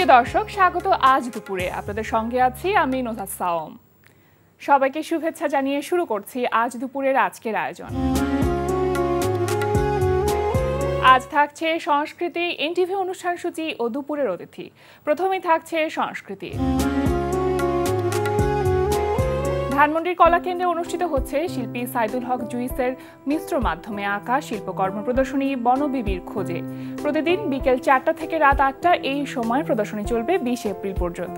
প্রিয় দর্শক, স্বাগত আজ দুপুরে। আপনাদের সঙ্গে আছি আমি নোজা সাওম। সবাইকে শুভেচ্ছা জানিয়ে শুরু করছি আজ দুপুরের আজকের আয়োজন। আজ থাকছে সংস্কৃতি, এনটিভি অনুষ্ঠান সূচি ও দুপুরের অতিথি। প্রথমেই থাকছে সংস্কৃতি। ধানমন্ডির কলাকেন্দ্রে অনুষ্ঠিত হচ্ছে শিল্পী সাইদুল হক জুইসের মিশ্র মাধ্যমে আঁকা শিল্পকর্ম প্রদর্শনী বনবিবির খোঁজে। প্রতিদিন বিকেল 4টা থেকে রাত 8টা এই সময় প্রদর্শনী চলবে 20 এপ্রিল পর্যন্ত।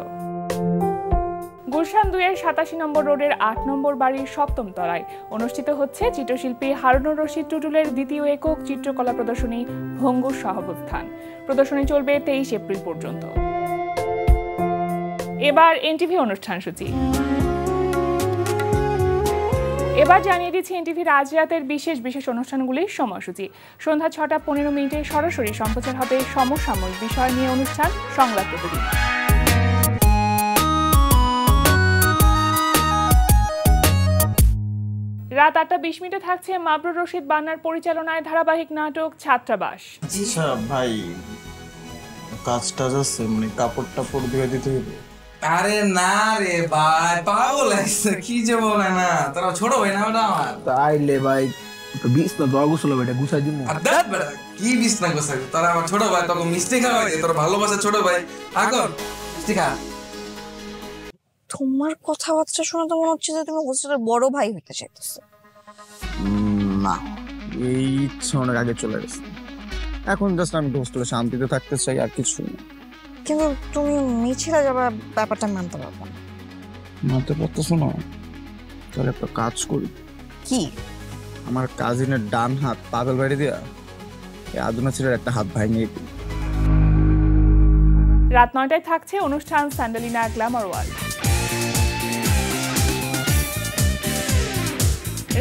গুলশান 2-এর 87 নম্বর রোডের 8 নম্বর বাড়ির 7ম তলায় অনুষ্ঠিত হচ্ছে চিত্রশিল্পী হারুনুর রশিদ টুটুলের দ্বিতীয় একক চিত্রকলা প্রদর্শনী ভঙ্গুর সহাবস্থান। প্রদর্শনী চলবে 23 এপ্রিল পর্যন্ত। এবার এনটিভি অনুষ্ঠান সূচি। এবার জানিয়ে দিচ্ছি এনটিভির আজ রাতের বিশেষ অনুষ্ঠানগুলির সময়সূচি। সন্ধ্যা 6টা 15 মিনিটে সরাসরি সম্প্রচার হবে সমসাময়িক বিষয় নিয়ে অনুষ্ঠান সংলাপ প্রতিদিন। রাত 8টা 20 মিনিটে থাকছে মাবরুর রশিদ বান্নার পরিচালনায় ধারাবাহিক নাটক ছাত্রাবাস। আচ্ছা ভাই, কাজটা যাচ্ছে মানে কাপড় টাপড় দিয়ে দিতে হবে। আরে না রে ভাই, পাগল আছে কি যে বলে না, তোরা ছোট ভাই না ওটা আমার। তাইলে ভাই বিছনা তো গোছল বেটা গুছাই দিমু। আর দেখ বেটা কি বিছনা গোছাই, তোরা আমার ছোট ভাই, তোকে মিষ্টি খাওয়াই, তোর ভালোবাসা ছোট ভাই, আগর মিষ্টি খা। তোমার কথাবার্তা শুনে তো মনে হচ্ছে যে তুমি হোস্টেলের বড় ভাই হতে চাইতেছো। না, এই ইচ্ছা অনেক আগে চলে গেছে। এখন জাস্ট আমি হোস্টেলে শান্তিতে থাকতে চাই, আর কিছু না। কিন্তু তুমি মিছিলে যাবার ব্যাপারটা মানতে পারবো না। মানতে পারতেছো না? তাহলে একটা কাজ করি। কি? আমার কাজিনের ডান হাত পাগল বাড়ি দিয়া এই আদুনা ছেলের একটা হাত ভাঙিয়ে দিই। রাত 9টায় থাকছে অনুষ্ঠান স্যান্ডালিনা গ্ল্যামার ওয়ার্ল্ড।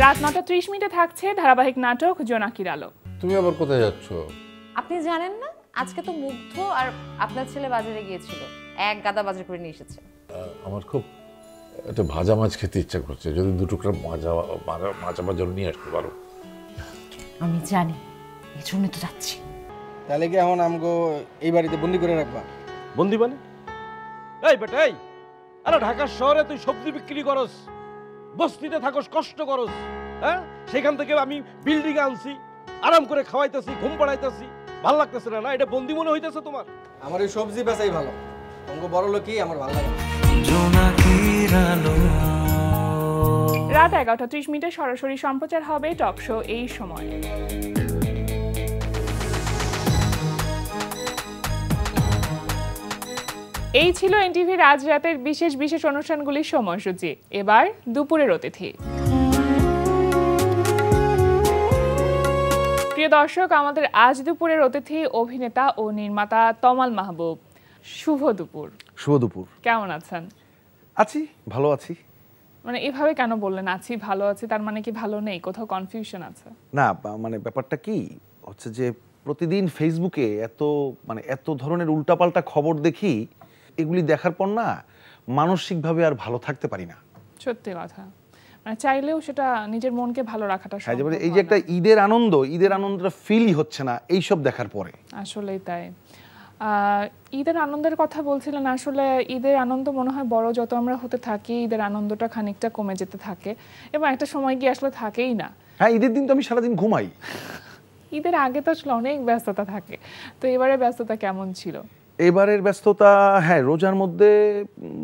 রাত 9টা 30 মিনিটে থাকছে ধারাবাহিক নাটক জোনাকির আলো। তুমি আবার কোথায় যাচ্ছ? আপনি জানেন না, আজকে তো মুগ্ধ আর আপনার ছেলে বাজারে গিয়েছিল, এক গাদা বাজার করে নিয়ে এসেছে। আমার খুব একটা ভাজা মাছ খেতে ইচ্ছা করছে, যদি 2 টুকরা মাছ আমার জন্য নিয়ে আসতে পারো। আমি জানি, এই জন্যই তো যাচ্ছি। তাহলে কি এখন আমগো এই বাড়িতে বন্দি করে রাখবা? বন্দি মানে? এই বেটা এই, আরে ঢাকার শহরে তুই সবজি বিক্রি করস, বস্তিতে থাকস, কষ্ট করস, হ্যাঁ? সেখান থেকে আমি বিল্ডিং আনছি, আরাম করে খাওয়াইতেছি, ঘুম পাড়াইতেছি, ভাল লাগতেছে না? না, এটা বন্দি মনে হইতেছে তোমার? আমার এই সবজি বেচাই ভালো, আমগো বড় লোকই আমার ভালো লাগে। রাত 11টা 30 মিনিটে সরাসরি সম্প্রচার হবে টক শো এই সময়। এই ছিল এনটিভির আজ রাতের বিশেষ অনুষ্ঠানগুলির সময়সূচি। এবার দুপুরের অতিথি। প্রিয় দর্শক, আমাদের আজ দুপুরের অতিথি অভিনেতা ও নির্মাতা তমাল মাহবুব। শুভ দুপুর। শুভ দুপুর। কেমন আছেন? আছি, ভালো আছি। মানে এভাবে কেন বললেন আছি ভালো আছি? তার মানে কি ভালো নেই? কোথাও কনফিউশন আছে? না, মানে ব্যাপারটা কি হচ্ছে যে প্রতিদিন ফেসবুকে এত ধরনের উল্টাপাল্টা খবর দেখি, এগুলি দেখার পর না মানসিকভাবে আর ভালো থাকতে পারি না। সত্যি কথা, মানে চাইলেও সেটা নিজের মনকে ভালো রাখাটা সম্ভব হয় না। এই যে একটা ঈদের আনন্দটা ফিলই হচ্ছে না এইসব দেখার পরে। আসলেই তাই। ঈদের আনন্দের কথা বলছিলেন, আসলে ঈদের আনন্দ মনে হয় বড় যত আমরা হতে থাকি, ঈদের আনন্দটা খানিকটা কমে যেতে থাকে এবং একটা সময় গিয়ে আসলে থাকেই না। হ্যাঁ, ঈদের দিন তো আমি সারাদিন ঘুমাই। ঈদের আগে তো আসলে অনেক ব্যস্ততা থাকে, তো এবারে ব্যস্ততা কেমন ছিল? এবারের ব্যস্ততা, হ্যাঁ, রোজার মধ্যে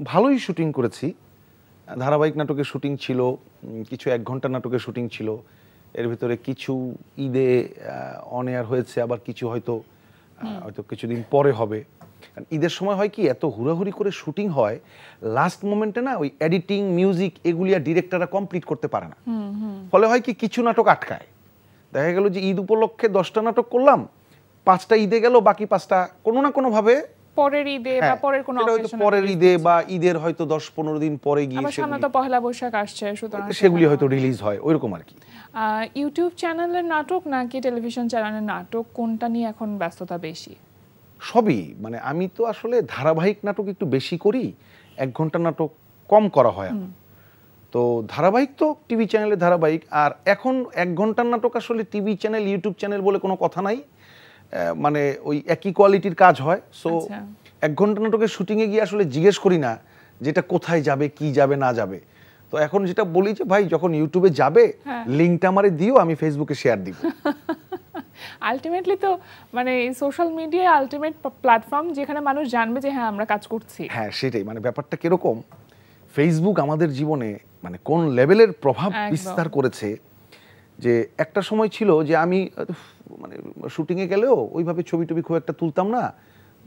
ভালোই শুটিং করেছি। ধারাবাহিক নাটকের শুটিং ছিল, কিছু 1 ঘন্টা নাটকের শুটিং ছিল, এর ভিতরে কিছু ঈদে অন এয়ার হয়েছে, আবার কিছু হয়তো কিছুদিন পরে হবে। ঈদের সময় হয় কি, এত হুড়াহুড়ি করে শুটিং হয়, লাস্ট মোমেন্টে না ওই এডিটিং, মিউজিক এগুলি আর ডিরেক্টররা কমপ্লিট করতে পারে না। ফলে হয় কি, কিছু নাটক আটকায়। দেখা গেল যে ঈদ উপলক্ষে 10টা নাটক করলাম, 5টা ঈদে গেল, বাকি 5টা কোনো না কোনো ভাবে পরের ঈদে বা পরের কোনো অকেশনে, পরের ঈদে বা ঈদের হয়তো 10-15 দিন পরে গিয়ে সামনে তো পহেলা বৈশাখ আসছে, সুতরাং সেগুলি হয়তো রিলিজ হয়, ওইরকম আর কি। ইউটিউব চ্যানেলের নাটক নাকি টেলিভিশন চ্যানেলের নাটক, কোনটা নিয়ে এখন ব্যস্ততা বেশি? সবই। মানে আমি তো আসলে ধারাবাহিক নাটক একটু বেশি করি, 1 ঘন্টা নাটক কম করা হয়। তো ধারাবাহিক তো টিভি চ্যানেলে ধারাবাহিক, আর এখন 1 ঘন্টার নাটক আসলে টিভি চ্যানেল, ইউটিউব চ্যানেল বলে কোনো কথা নাই, মানে ওই একই কোয়ালিটির কাজ হয়। সো 1 ঘন্টা নাটকের শুটিংয়ে গিয়ে আসলে জিজ্ঞেস করি না যে এটা কোথায় যাবে, কি যাবে না যাবে। তো এখন যেটা বলি যে ভাই যখন ইউটিউবে যাবে লিঙ্কটা আমারে দিও, আমি ফেসবুকে শেয়ার দিব। আলটিমেটলি তো মানে সোশ্যাল মিডিয়া আলটিমেট প্ল্যাটফর্ম যেখানে মানুষ জানবে যে হ্যাঁ আমরা কাজ করছি। হ্যাঁ সেটাই, মানে ব্যাপারটা কিরকম, ফেসবুক আমাদের জীবনে মানে কোন লেভেলের প্রভাব বিস্তার করেছে যে একটা সময় ছিল যে আমি মানে শুটিংয়ে গেলেও ওইভাবে ছবি টবি খুব একটা তুলতাম না,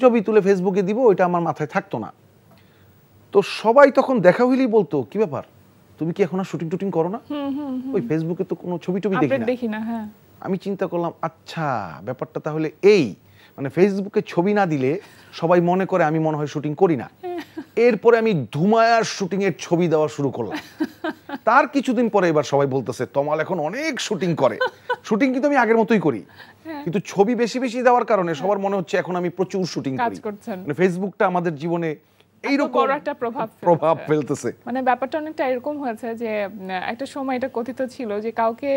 ছবি তুলে ফেসবুকে দিব, ওইটা আমার মাথায় থাকতো না। তো সবাই তখন দেখা হইলেই বলতো কি ব্যাপার, তুমি কি এখন আর শুটিং টুটিং করো না? ওই ফেসবুকে তো কোনো ছবি টবি দেখি না। হ্যাঁ, আমি চিন্তা করলাম আচ্ছা ব্যাপারটা তাহলে এই, মানে ফেসবুকে ছবি না দিলে সবাই মনে করে আমি মনে হয় শুটিং করি না। এরপরে আমি ধুমায়ার শুটিং এর ছবি দেওয়া শুরু করলাম। তার কিছুদিন পরে এবার সবাই বলতেছে তমাল এখন অনেক শুটিং করে। শুটিং কিন্তু আমি আগের মতোই করি, কিন্তু ছবি বেশি বেশি দেওয়ার কারণে সবার মনে হচ্ছে এখন আমি প্রচুর শুটিং করি। মানে ফেসবুকটা আমাদের জীবনে এইরকম বড় একটা প্রভাব ফেলতেছে। মানে ব্যাপারটা অনেকটা এরকম হয়েছে যে একটা সময় এটা কথিত ছিল যে কাউকে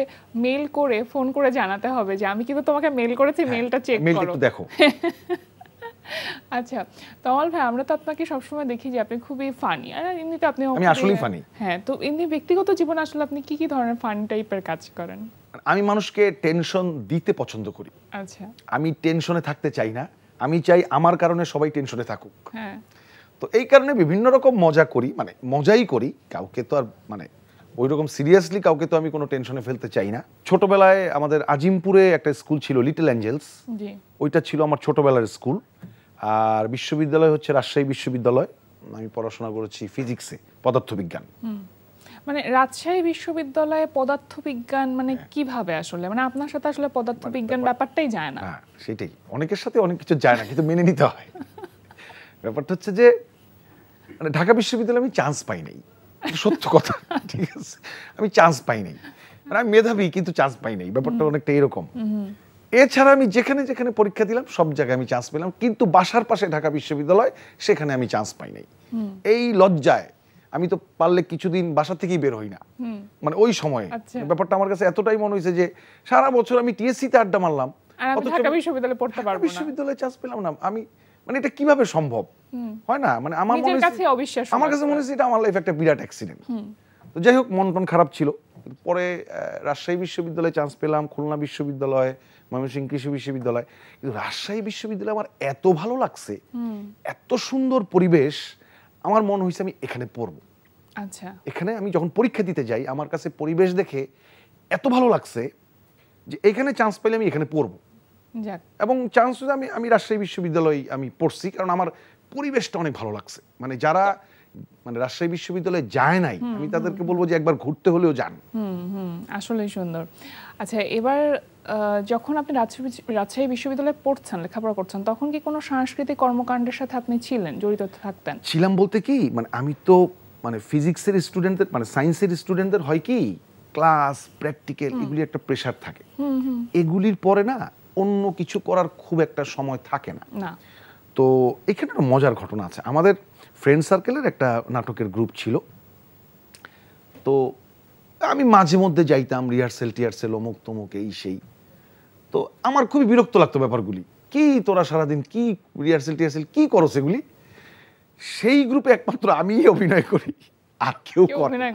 মেল করে ফোন করে জানাতে হবে যে আমি কিন্তু তোমাকে মেল করেছি, মেলটা চেক করো, দেখো। আচ্ছা তমাল ভাই, আমরা তো আপনাকে সবসময় দেখি যে আপনি খুবই ফানি, আর এমনিতে আপনি আমি আসলেই ফানি। হ্যাঁ, তো এমনি ব্যক্তিগত জীবনে আসলে আপনি কি কি ধরনের ফানি টাইপের কাজ করেন? আমি মানুষকে টেনশন দিতে পছন্দ করি। আচ্ছা, আমি টেনশনে থাকতে চাই না, আমি চাই আমার কারণে সবাই টেনশনে থাকুক। হ্যাঁ, তো এই কারণে বিভিন্ন রকম মজা করি, মানে মজাই করি, কাউকে তো আর মানে ওই রকম সিরিয়াসলি কাউকে তো আমি কোনো টেনশনে ফেলতে চাই না। ছোটবেলায় আমাদের আজিমপুরে একটা স্কুল ছিল লিটল অ্যাঞ্জেলস, জি, ওইটা ছিল আমার ছোটবেলার স্কুল। আর বিশ্ববিদ্যালয় হচ্ছে রাজশাহী বিশ্ববিদ্যালয়, আমি পড়াশোনা করেছি ফিজিক্সে, পদার্থবিজ্ঞান। মানে রাজশাহী বিশ্ববিদ্যালয়ে পদার্থবিজ্ঞান মানে কিভাবে আসলে, মানে আপনার সাথে আসলে পদার্থবিজ্ঞান ব্যাপারটাই যায় না? হ্যাঁ সেটাই, অনেকের সাথে অনেক কিছু যায় না কিন্তু মেনে নিতে হয়। ব্যাপারটা হচ্ছে যে মানে ঢাকা বিশ্ববিদ্যালয়ে আমি চান্স পাই নাই, সত্য কথা, ঠিক আছে, আমি চান্স পাই নাই। মানে আমি মেধাবী কিন্তু চান্স পাই নাই, ব্যাপারটা অনেকটা এরকম। এছাড়া আমি যেখানে যেখানে পরীক্ষা দিলাম সব জায়গায় আমি চান্স পেলাম, কিন্তু বাসার পাশে ঢাকা বিশ্ববিদ্যালয়, সেখানে আমি চান্স পাই নাই। এই লজ্জায় আমি তো পারলে কিছুদিন বাসা থেকেই বের হই না, মানে ওই সময়ে। ব্যাপারটা আমার কাছে এতটাই মনে হয়েছে যে সারা বছর আমি টিএসসিতে আড্ডা মারলাম, ঢাকা বিশ্ববিদ্যালয়ে পড়তে পারবো না, বিশ্ববিদ্যালয়ে চান্স পেলাম না। আমি মানে এটা কিভাবে সম্ভব হয় না, মানে আমার মনে কাছে অবিশ্বাস, আমার কাছে মনে হচ্ছে এটা আমার লাইফ একটা বিরাট অ্যাক্সিডেন্ট। তো যাই হোক, মন টন খারাপ ছিল। পরে রাজশাহী বিশ্ববিদ্যালয়ে চান্স পেলাম, খুলনা বিশ্ববিদ্যালয়, ময়মনসিংহ কৃষি বিশ্ববিদ্যালয়। কিন্তু রাজশাহী বিশ্ববিদ্যালয় আমার এত ভালো লাগছে, এত সুন্দর পরিবেশ, আমার মনে হয়েছে আমি এখানে পড়বো। আচ্ছা, এখানে আমি যখন পরীক্ষা দিতে যাই আমার কাছে পরিবেশ দেখে এত ভালো লাগছে যে এখানে চান্স পেলে আমি এখানে পড়বো। এবং চান্স আমি রাজশাহী বিশ্ববিদ্যালয়ে আমি পড়ছি, কারণ আমার পরিবেশটা অনেক ভালো লাগছে। মানে যারা মানে রাজশাহী বিশ্ববিদ্যালয়ে যায় নাই, আমি তাদেরকে বলবো যে একবার ঘুরতে হলেও যান। আসলেই সুন্দর। আচ্ছা, এবার যখন আপনি রাজশাহী বিশ্ববিদ্যালয়ে পড়ছেন, লেখাপড়া করছেন, তখন কি কোনো সাংস্কৃতিক কর্মকাণ্ডের সাথে আপনি ছিলেন, জড়িত থাকতেন? ছিলাম বলতে কি, মানে আমি তো মানে ফিজিক্সের স্টুডেন্টদের, মানে সায়েন্সের স্টুডেন্টদের হয় কি ক্লাস, প্র্যাকটিক্যাল, এগুলি একটা প্রেশার থাকে। এগুলির পরে না অন্য কিছু করার খুব একটা সময় থাকে না। তো এখানে একটা মজার ঘটনা আছে। আমাদের ফ্রেন্ড সার্কেলের একটা নাটকের গ্রুপ ছিল, তো আমি মাঝে মধ্যে যাইতাম রিহার্সেল অমুক তমুক এই সেই। তো আমার খুবই বিরক্ত লাগতো ব্যাপারগুলি, কি তোরা সারাদিন কি রিহার্সেল কি করো সেগুলি। সেই গ্রুপে একমাত্র আমিই অভিনয় করি, আর কেউ করে না।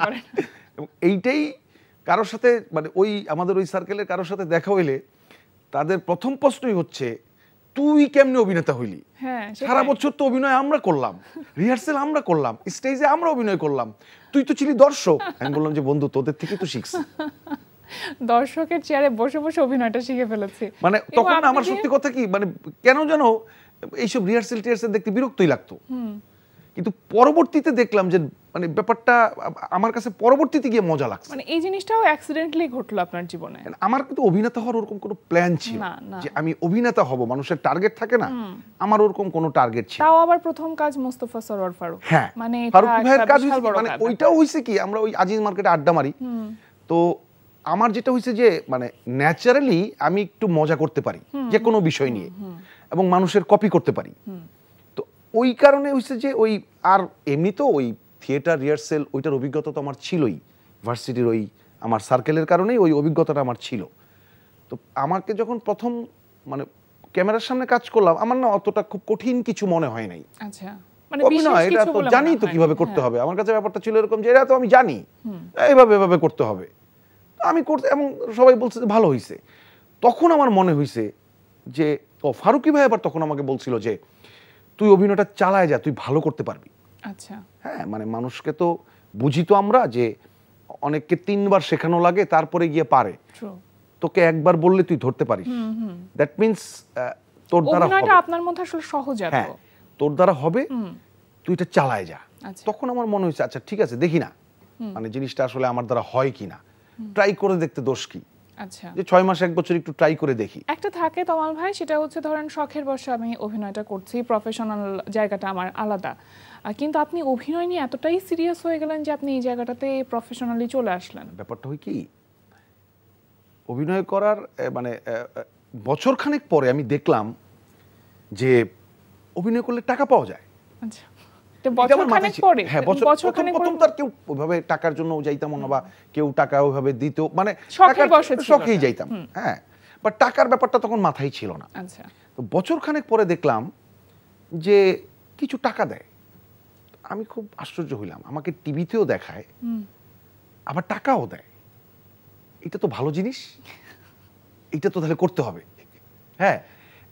এবং এইটাই কারোর সাথে মানে ওই আমাদের ওই সার্কেলের কারোর সাথে দেখা হইলে তাদের প্রথম প্রশ্নই হচ্ছে তুই কেমনে অভিনেতা হইলি? সারা বছর তো অভিনয় আমরা করলাম, রিহার্সেল আমরা করলাম, স্টেজে আমরা অভিনয় করলাম, তুই তো ছিলি দর্শক। আমি বললাম যে বন্ধু তোদের থেকে তো শিখছি, দর্শকের চেয়ারে বসে বসে অভিনয়টা শিখে ফেলেছি। মানে তখন আমার সত্যি কথা কি, মানে কেন জানো এইসব রিহার্সেল টিহার্সেল দেখতে বিরক্তই লাগতো, কিন্তু পরবর্তীতে দেখলাম যে মানে ব্যাপারটা আমার কাছে পরবর্তীতে গিয়ে মজা লাগছে। মানে এই জিনিসটাও অ্যাক্সিডেন্টালি ঘটলো আপনার জীবনে? আমার কিন্তু অভিনেতা হওয়ার ওরকম কোনো প্ল্যান ছিল না যে আমি অভিনেতা হব, মানুষের টার্গেট থাকে না, আমার ওরকম কোনো টার্গেট ছিল। তাও আবার প্রথম কাজ মোস্তফা সরোয়ার ফারুক। হ্যাঁ, মানে ফারুক ভাইয়ের কাজ মানে ওইটাও হইছে কি, আমরা ওই আজিজ মার্কেটে আড্ডা মারি, তো আমার যেটা হইছে যে মানে ন্যাচারালি আমি একটু মজা করতে পারি যে কোনো বিষয় নিয়ে, এবং মানুষের কপি করতে পারি। তো ওই কারণে হইছে যে ওই আর এমনি তো ওই থিয়েটার রিহার্সেল ওইটার অভিজ্ঞতা তো আমার ছিলই, ভার্সিটির ওই আমার সার্কেলের কারণেই ওই অভিজ্ঞতাটা আমার ছিল। তো আমাকে যখন প্রথম মানে ক্যামেরার সামনে কাজ করলাম, আমার না অতটা খুব কঠিন কিছু মনে হয় নাই। আচ্ছা, মানে অভিনয় বিশেষ এটা কিছু তো বলে জানি মনে তো হয় কিভাবে না। করতে হ্যাঁ। হবে, আমার কাছে ব্যাপারটা ছিল এরকম যে এটা তো আমি জানি এইভাবে এভাবে করতে হবে, তো আমি করতে, এবং সবাই বলছে যে ভালো হয়েছে। তখন আমার মনে হয়েছে যে ফারুকি ভাই আবার তখন আমাকে বলছিল যে তুই অভিনয়টা চালায় যা, তুই ভালো করতে পারবি। আচ্ছা, হ্যাঁ, মানে মানুষকে তো বুঝি তো আমরা যে অনেককে 3 বার শেখানো লাগে তারপরে গিয়ে পারে, ট্রু। তোকে একবার বললে তুই ধরতে পারিস, দ্যাট মিনস তোর দ্বারা অভিনয়টা হবে। আপনার মধ্যে আসলে সহজ এত। হ্যাঁ, তোর দ্বারা হবে, তুই এটা চালায় যা। আচ্ছা। তখন আমার মনে হয়েছে আচ্ছা ঠিক আছে, দেখি না মানে জিনিসটা আসলে আমার দ্বারা হয় কিনা, ট্রাই করে দেখতে দোষ কি, আচ্ছা, যে 6 মাস 1 বছর একটু ট্রাই করে দেখি। একটা থাকে তমাল ভাই, সেটা হচ্ছে ধরেন শখের বশে আমি অভিনয়টা করছি, প্রফেশনাল জায়গাটা আমার আলাদা, কিন্তু আপনি অভিনয় নিয়ে এতটাই সিরিয়াস হয়ে গেলেন যে আপনি এই জায়গাটাতে প্রফেশনালি চলে আসলেন। ব্যাপারটা হয় কি, অভিনয় করার মানে বছরখানেক পরে আমি দেখলাম যে অভিনয় করলে টাকা পাওয়া যায়। আচ্ছা, তো বছর খানেক পরে, হ্যাঁ, বছর খানেক পরে প্রথম তার কেউ ওইভাবে টাকার জন্য যাইতাম না, বা কেউ টাকা ওইভাবে দিত, মানে শখের বশে ছিল শখেই ওটা। যাইতাম। হ্যাঁ, বাট টাকার ব্যাপারটা তখন মাথায় ছিল না। আচ্ছা, তো বছরখানেক পরে দেখলাম যে কিছু টাকা দেয়, আমি খুব আশ্চর্য হইলাম, আমাকে টিভিতেও দেখায় আবার টাকাও দেয়, এটা তো ভালো জিনিস, এটা তো তাহলে করতে হবে। হ্যাঁ,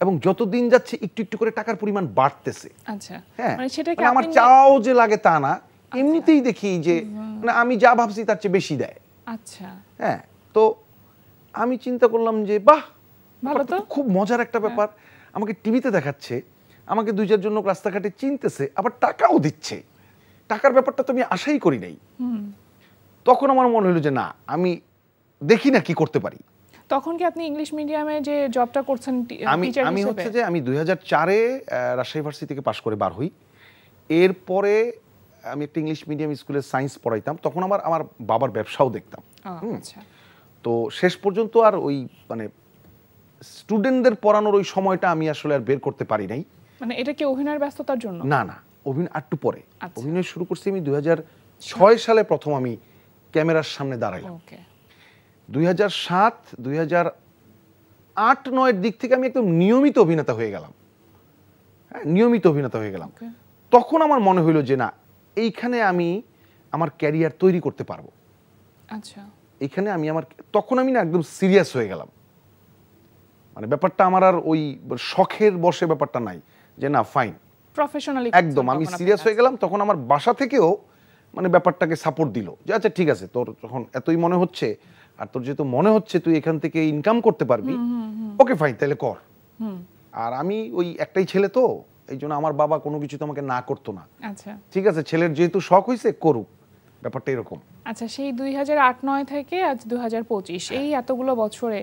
এবং যত দিন যাচ্ছে একটু একটু করে টাকার পরিমাণ বাড়তেছে। আচ্ছা, হ্যাঁ, মানে সেটা কি মানে আমার আপনি চাও যে লাগে তা না, এমনিতেই দেখি যে মানে আমি যা ভাবছি তার চেয়ে বেশি দেয়। আচ্ছা, হ্যাঁ, তো আমি চিন্তা করলাম যে বাহ, ভালো ব্যাপারটা তো। তো খুব মজার একটা ব্যাপার, আমাকে টিভিতে দেখাচ্ছে, আমাকে 2-4 জন লোক রাস্তাঘাটে চিনতেছে, আবার টাকাও দিচ্ছে, টাকার ব্যাপারটা তো আমি আশাই করি নাই। তখন আমার মনে হলো যে না, আমি দেখি না কি করতে পারি। তখন কি আপনি ইংলিশ মিডিয়ামে যে জবটা করছেন আমি টিচার আমি হিসেবে? হচ্ছে যে আমি 2004-এ রাজশাহী ভার্সিটি থেকে পাশ করে বার হই। এরপরে আমি একটা ইংলিশ মিডিয়াম স্কুলে সায়েন্স পড়াইতাম, তখন আমার বাবার ব্যবসাও দেখতাম। আচ্ছা, তো শেষ পর্যন্ত আর ওই মানে স্টুডেন্টদের পড়ানোর ওই সময়টা আমি আসলে আর বের করতে পারি নাই। মানে এটা কি অভিনয়ের ব্যস্ততার জন্য? না না, অভিনয় একটু পরে। আচ্ছা। অভিনয় শুরু করছি আমি 2006 সালে প্রথম আমি ক্যামেরার সামনে দাঁড়াইলাম। ওকে, 2007, 2008-9 দিক থেকে আমি একদম নিয়মিত অভিনেতা হয়ে গেলাম। হ্যাঁ, নিয়মিত অভিনেতা হয়ে গেলাম। ওকে, তখন আমার মনে হইলো যে না, এইখানে আমি আমার ক্যারিয়ার তৈরি করতে পারবো। আচ্ছা, এখানে আমি তখন আমি না একদম সিরিয়াস হয়ে গেলাম, মানে ব্যাপারটা আমার আর ওই শখের বসে ব্যাপারটা নাই যে না ফাইন, প্রফেশনালি একদম আমি সিরিয়াস হয়ে গেলাম। তখন আমার বাসা থেকেও মানে ব্যাপারটাকে সাপোর্ট দিল যে আচ্ছা ঠিক আছে, তোর যখন এতই মনে হচ্ছে, আর তোর যেহেতু মনে হচ্ছে তুই এখান থেকে ইনকাম করতে পারবি, ওকে ফাইন, তাহলে কর। আর আমি ওই একটাই ছেলে, তো এই জন্য আমার বাবা কোনো কিছু তো আমাকে না করতো না। আচ্ছা, ঠিক আছে, ছেলের যেহেতু শখ হয়েছে করুক, ব্যাপারটা এরকম। আচ্ছা, সেই 2008-9 থেকে আজ 2025, এই এতগুলো বছরে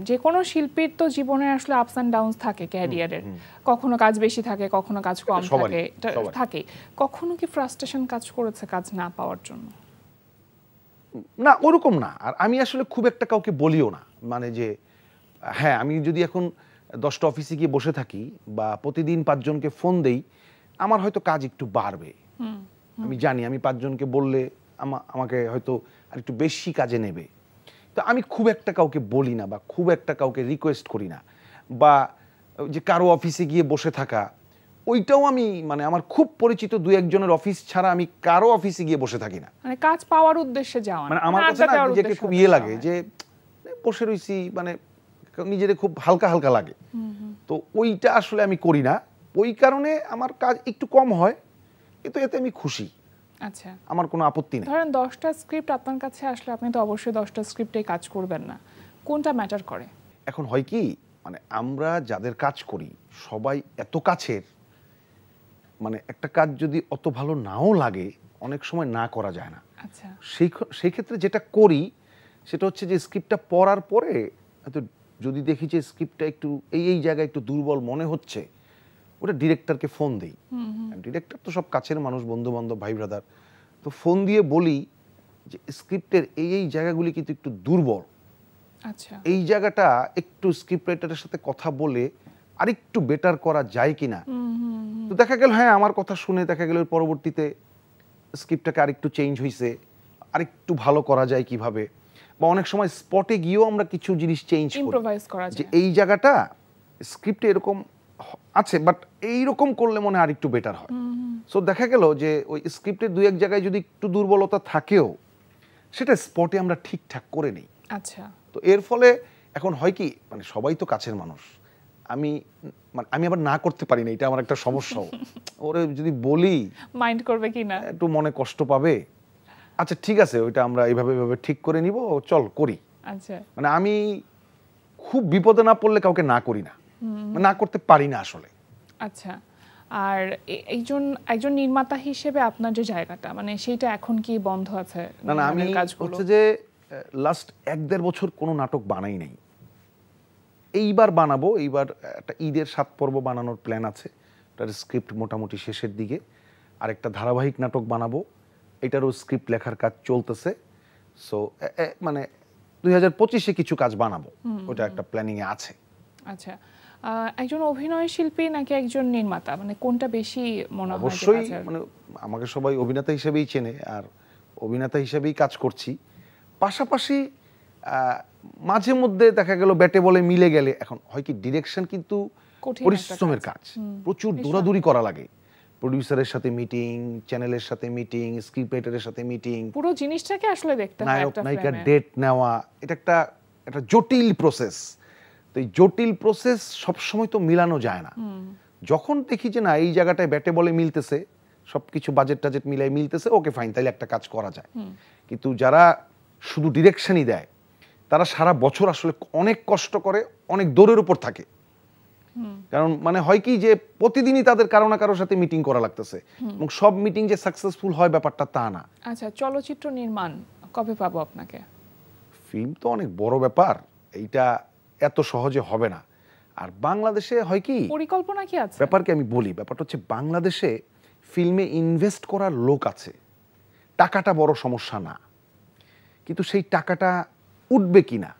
যে কোনো শিল্পীর তো জীবনে আসলে আপস অ্যান্ড ডাউনস থাকে ক্যারিয়ারের, কখনো কাজ বেশি থাকে, কখনো কাজ কম সবারই, থাকে, এটা সবারই। থাকে। কখনো কি ফ্রাস্ট্রেশন কাজ করেছে কাজ না পাওয়ার জন্য? না, ওরকম না। আর আমি আসলে খুব একটা কাউকে বলিও না, মানে যে হ্যাঁ, আমি যদি এখন 10টা অফিসে গিয়ে বসে থাকি বা প্রতিদিন 5 জনকে ফোন দেই, আমার হয়তো কাজ একটু বাড়বে। আমি জানি আমি 5 জনকে বললে আমাকে হয়তো আর একটু বেশি কাজে নেবে। তো আমি খুব একটা কাউকে বলি না, বা খুব একটা কাউকে রিকোয়েস্ট করি না, বা যে কারো অফিসে গিয়ে বসে থাকা, ওইটাও আমি মানে আমার খুব পরিচিত 2-1 জনের অফিস ছাড়া আমি কারো অফিসে গিয়ে বসে থাকি না। মানে কাজ পাওয়ার উদ্দেশ্যে যাওয়া, মানে আমার কাছে না নিজেকে খুব লাগে যে বসে রইছি, মানে নিজেরে খুব হালকা হালকা লাগে। তো ওইটা আসলে আমি করি না, ওই কারণে আমার কাজ একটু কম হয়, কিন্তু এতে আমি খুশি। আচ্ছা, আমার কোনো আপত্তি নেই। ধরেন 10টা স্ক্রিপ্ট আপনার কাছে আসলে আপনি তো অবশ্যই 10টা স্ক্রিপ্টেই কাজ করবেন না, কোনটা ম্যাটার করে? এখন হয় কি, মানে আমরা যাদের কাজ করি সবাই এত কাছের, মানে একটা কাজ যদি অত ভালো নাও লাগে অনেক সময় না করা যায় না। আচ্ছা, সেই ক্ষেত্রে যেটা করি সেটা হচ্ছে যে স্ক্রিপ্টটা পড়ার পরে হয়তো যদি দেখি যে স্ক্রিপ্টটা একটু এই জায়গায় একটু দুর্বল মনে হচ্ছে, ওটা ডিরেক্টরকে ফোন দিই। ডিরেক্টর তো সব কাছের মানুষ, বন্ধু বান্ধব, ভাই ব্রাদার, তো ফোন দিয়ে বলি যে স্ক্রিপ্টের এই জায়গাগুলি কিন্তু একটু দুর্বল, আচ্ছা, এই জায়গাটা একটু স্ক্রিপ্ট রাইটারের সাথে কথা বলে আরেকটু বেটার করা যায় কিনা। তো দেখা গেল হ্যাঁ, আমার কথা শুনে দেখা গেল পরবর্তীতে স্ক্রিপ্টটাকে আরেকটু চেঞ্জ হয়েছে, আরেকটু ভালো করা যায় কিভাবে, বা অনেক সময় স্পটে গিয়েও আমরা কিছু জিনিস চেঞ্জ করি, ইম্প্রোভাইজ করা যে যায়। এই জায়গাটা স্ক্রিপ্টে এরকম আছে, বাট এইরকম করলে মনে হয় আর একটু বেটার হয়। সো দেখা গেল যে ওই স্ক্রিপ্টের দুই এক জায়গায় যদি একটু দুর্বলতা থাকেও সেটা স্পটে আমরা ঠিকঠাক করে নিই। আচ্ছা, তো এর ফলে এখন হয় কি, মানে সবাই তো কাছের মানুষ, আমি আবার না করতে পারি না, এটা আমার একটা সমস্যাও। ওরে যদি বলি মাইন্ড করবে কি না, একটু মনে কষ্ট পাবে, আচ্ছা ঠিক আছে ওইটা আমরা এইভাবে ঠিক করে নিব, চল করি। আচ্ছা, মানে আমি খুব বিপদে না পড়লে কাউকে না করি না, না করতে পারি না আসলে। আচ্ছা। আর একজন নির্মাতা হিসেবে আপনার যে জায়গাটা, মানে সেইটা এখন কি বন্ধ আছে? না আমি হচ্ছে যে লাস্ট 1-1.5 বছর কোনো নাটক বানাই নাই। এইবার বানাবো, এইবার একটা ঈদের 7 পর্ব বানানোর প্ল্যান আছে, তার স্ক্রিপ্ট মোটামুটি শেষের দিকে। আর একটা ধারাবাহিক নাটক বানাবো, এটারও স্ক্রিপ্ট লেখার কাজ চলতেছে। সো মানে 2025-এ কিছু কাজ বানাবো, ওটা একটা প্ল্যানিংয়ে আছে। আচ্ছা, একজন অভিনয় শিল্পী নাকি একজন নির্মাতা, মানে কোনটা বেশি মনে হয়? অবশ্যই মানে আমাকে সবাই অভিনেতা হিসেবেই চেনে, আর অভিনেতা হিসেবেই কাজ করছি। পাশাপাশি মাঝে মধ্যে দেখা গেল ব্যাটে বলে মিলে গেলে, এখন হয় কি ডিরেকশন কিন্তু পরিশ্রমের কাজ, প্রচুর দৌড়াদৌড়ি করা লাগে, প্রোডিউসারের সাথে মিটিং, চ্যানেলের সাথে মিটিং, স্ক্রিপ্ট রাইটারের সাথে মিটিং, পুরো জিনিসটাকে আসলে দেখতে হয়, নায়ক একটা নায়িকার ডেট নেওয়া, এটা একটা জটিল প্রসেস। তো এই জটিল প্রসেস সবসময় তো মিলানো যায় না। যখন দেখি যে না এই জায়গাটায় ব্যাটে বলে মিলতেছে, সবকিছু বাজেট টাজেট মিলাই মিলতেছে, ওকে ফাইন, তাইলে একটা কাজ করা যায়। কিন্তু যারা শুধু ডিরেকশনই দেয় তারা সারা বছর আসলে অনেক কষ্ট করে, অনেক দৌড়ের উপর থাকে। কারণ মানে হয় কি যে প্রতিদিনই তাদের কারো না কারোর সাথে মিটিং করা লাগতেছে, এবং সব মিটিং যে সাকসেসফুল হয় ব্যাপারটা তা না। আচ্ছা, চলচ্চিত্র নির্মাণ কবে পাবো আপনাকে? ফিল্ম তো অনেক বড় ব্যাপার, এইটা এত সহজে হবে না। আর বাংলাদেশে হয় কি, পরিকল্পনা কি আছে? ব্যাপারকে আমি বলি, ব্যাপারটা হচ্ছে বাংলাদেশে ফিল্মে ইনভেস্ট করার লোক আছে, টাকাটা বড় সমস্যা না, কিন্তু সেই টাকাটা উঠবে কিনা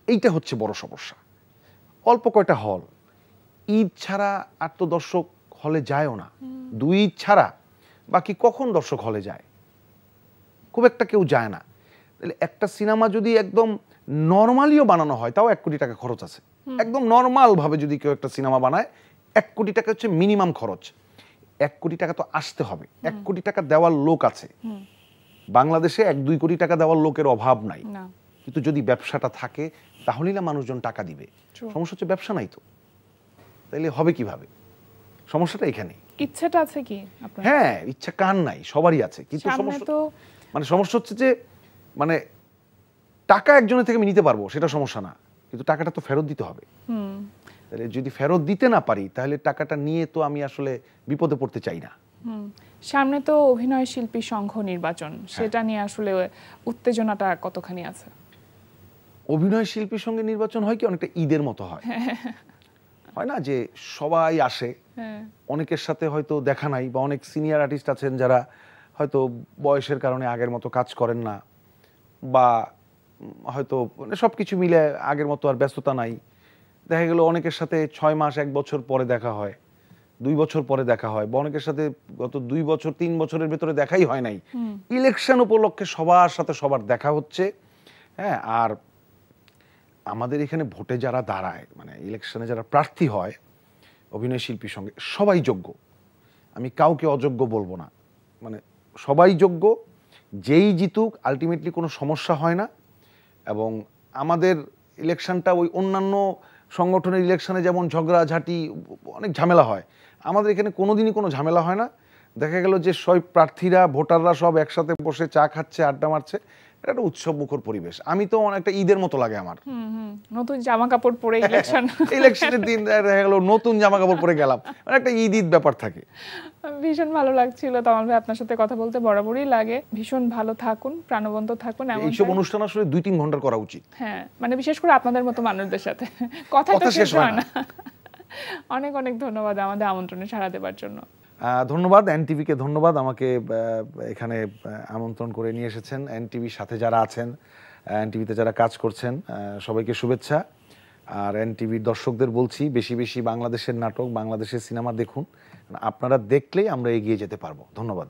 এইটা হচ্ছে বড় সমস্যা। অল্প কয়টা হল, ঈদ ছাড়া আর তো দর্শক হলে যায়ও না, 2 ঈদ ছাড়া বাকি কখন দর্শক হলে যায়? খুব একটা কেউ যায় না। তাহলে একটা সিনেমা যদি একদম নর্মালিও বানানো হয় তাও 1 কোটি টাকা খরচ আছে। একদম নর্মাল ভাবে যদি কেউ একটা সিনেমা বানায় 1 কোটি টাকা হচ্ছে মিনিমাম খরচ। 1 কোটি টাকা তো আসতে হবে, 1 কোটি টাকা দেওয়ার লোক আছে বাংলাদেশে, 1-2 কোটি টাকা দেওয়ার লোকের অভাব নাই। কিন্তু যদি ব্যবসাটা থাকে তাহলেই না মানুষজন টাকা দিবে। সমস্যা হচ্ছে ব্যবসা নাই তো, তাইলে হবে কিভাবে? সমস্যাটা এখানে। ইচ্ছাটা আছে কি আপনার? হ্যাঁ, ইচ্ছা কার নাই, সবারই আছে, কিন্তু সমস্যা তো মানে সমস্যা হচ্ছে যে মানে টাকা একজনের থেকে আমি নিতে পারবো সেটা সমস্যা না, কিন্তু টাকাটা তো ফেরত দিতে হবে। তাহলে যদি ফেরত দিতে না পারি তাহলে টাকাটা নিয়ে তো আমি আসলে বিপদে পড়তে চাই না। সামনে তো অভিনয় শিল্পী সংঘ নির্বাচন, সেটা নিয়ে আসলে উত্তেজনাটা কতখানি আছে? অভিনয় শিল্পীর সঙ্গে নির্বাচন হয় কি অনেকটা ঈদের মতো হয়, হয় না যে সবাই আসে, অনেকের সাথে হয়তো দেখা নাই, বা অনেক সিনিয়র আর্টিস্ট আছেন যারা হয়তো বয়সের কারণে আগের মতো কাজ করেন না, বা হয়তো সব কিছু মিলে আগের মতো আর ব্যস্ততা নাই। দেখা গেল অনেকের সাথে 6 মাস 1 বছর পরে দেখা হয়, 2 বছর পরে দেখা হয়, বা অনেকের সাথে গত 2 বছর 3 বছরের ভেতরে দেখাই হয় নাই। ইলেকশন উপলক্ষে সবার সাথে সবার দেখা হচ্ছে। হ্যাঁ, আর আমাদের এখানে ভোটে যারা দাঁড়ায়, মানে ইলেকশনে যারা প্রার্থী হয় অভিনয় শিল্পীর সঙ্গে, সবাই যোগ্য, আমি কাউকে অযোগ্য বলবো না, মানে সবাই যোগ্য, যেই জিতুক আলটিমেটলি কোনো সমস্যা হয় না। এবং আমাদের ইলেকশনটা ওই অন্যান্য সংগঠনের ইলেকশনে যেমন ঝগড়াঝাটি অনেক ঝামেলা হয়, আমাদের এখানে কোনোদিনই কোনো ঝামেলা হয় না। দেখা গেল যে সব প্রার্থীরা ভোটাররা সব একসাথে বসে চা খাচ্ছে, আড্ডা মারছে, এটা একটা উৎসব মুখর পরিবেশ। আমি তো অনেকটা ঈদের মতো লাগে আমার, নতুন জামা কাপড় পরে ইলেকশনের দিন দেখা গেল নতুন জামা কাপড় পরে গেলাম, মানে একটা ঈদ ঈদ ব্যাপার থাকে। ভীষণ ভালো লাগছিল তামাল ভাই, আপনার সাথে কথা বলতে বরাবরই লাগে। ভীষণ ভালো থাকুন, প্রাণবন্ত থাকুন। এইসব অনুষ্ঠান আসলে 2-3 ঘন্টার করা উচিত। হ্যাঁ, মানে বিশেষ করে আপনাদের মতো মানুষদের সাথে কথা শেষ হয় না। অনেক অনেক ধন্যবাদ আমাদের আমন্ত্রণে সাড়া দেওয়ার জন্য। ধন্যবাদ এনটিভিকে, ধন্যবাদ আমাকে এখানে আমন্ত্রণ করে নিয়ে এসেছেন। এনটিভির সাথে যারা আছেন, এনটিভিতে যারা কাজ করছেন, সবাইকে শুভেচ্ছা। আর এনটিভির দর্শকদের বলছি, বেশি বেশি বাংলাদেশের নাটক, বাংলাদেশের সিনেমা দেখুন, আপনারা দেখলেই আমরা এগিয়ে যেতে পারবো। ধন্যবাদ।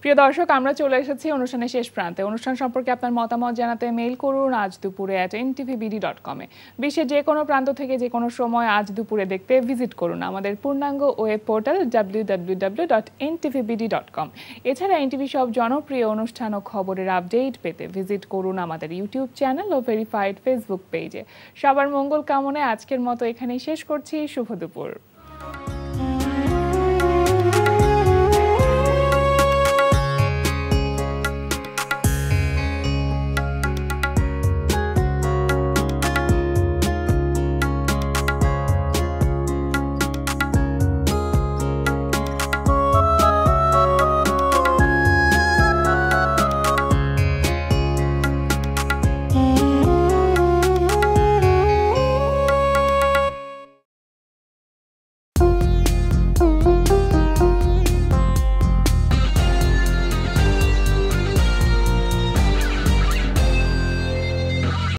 প্রিয় দর্শক, আমরা চলে এসেছি অনুষ্ঠানের শেষ প্রান্তে। অনুষ্ঠান সম্পর্কে আপনার মতামত জানাতে মেইল করুন আজ দুপুরে @ntvbd.com এ। বিশ্বের যে কোনো প্রান্ত থেকে যে কোনো সময় আজ দুপুরে দেখতে ভিজিট করুন আমাদের পূর্ণাঙ্গ ওয়েব পোর্টাল www.ntvbd.com। এছাড়া এনটিভি সব জনপ্রিয় অনুষ্ঠান ও খবরের আপডেট পেতে ভিজিট করুন আমাদের ইউটিউব চ্যানেল ও ভেরিফাইড ফেসবুক পেজে। সবার মঙ্গল কামনায় আজকের মতো এখানেই শেষ করছি। শুভ দুপুর।